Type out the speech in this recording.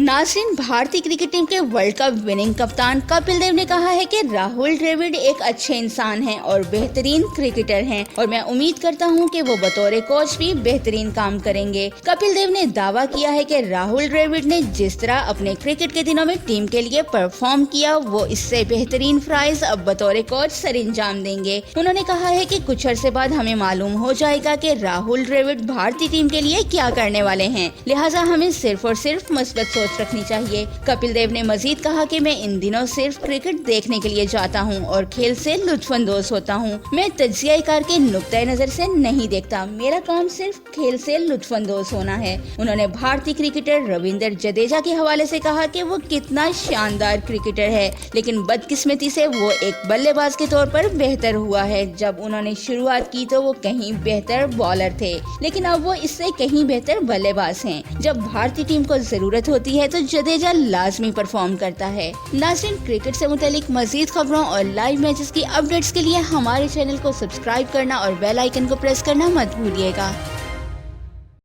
नाज़रीन, भारतीय cricket team के वर्ल्ड कप विनिंग कप्तान कपिल देव ने कहा है कि राहुल द्रविड़ एक अच्छे इंसान हैं और बेहतरीन क्रिकेटर हैं और मैं उम्मीद करता हूं कि वो बतौर कोच भी बेहतरीन काम करेंगे। कपिल देव ने दावा किया है कि राहुल द्रविड़ ने जिस तरह अपने क्रिकेट के दिनों में टीम के लिए परफॉर्म किया, वो इससे बेहतरीन फ्राइज अब बतौर कोच सरंजाम देंगे। उन्होंने कहा है कि कुछ अरसे बाद हमें मालूम हो जाएगा कि राहुल द्रविड़ भारतीय टीम के लिए क्या करने वाले हैं, लिहाजा हमें सिर्फ और सिर्फ मस्बत सोच रखनी चाहिए। कपिल देव ने मजीद कहा कि मैं इन दिनों सिर्फ क्रिकेट देखने के लिए जाता हूं और खेल से लुत्फानंदोज होता हूं। मैं तज्जिया-ए-कार के नुक्ते नजर से नहीं देखता, मेरा काम सिर्फ खेल से लुत्फानंदोज होना है। उन्होंने भारतीय क्रिकेटर रविंद्र जडेजा के हवाले से कहा कि वो कितना शानदार क्रिकेटर है, लेकिन बदकिस्मती से वो एक बल्लेबाज के तौर पर बेहतर हुआ है। जब उन्होंने शुरुआत की तो वो कहीं बेहतर बॉलर थे, लेकिन अब वो इससे कहीं बेहतर बल्लेबाज हैं। जब भारतीय टीम को जरूरत होती है तो जडेजा लाजमी परफॉर्म करता है। नाज़रीन, क्रिकेट से मुतालिक मजीद खबरों और लाइव मैचेस की अपडेट्स के लिए हमारे चैनल को सब्सक्राइब करना और बेल आइकन को प्रेस करना मत भूलिएगा।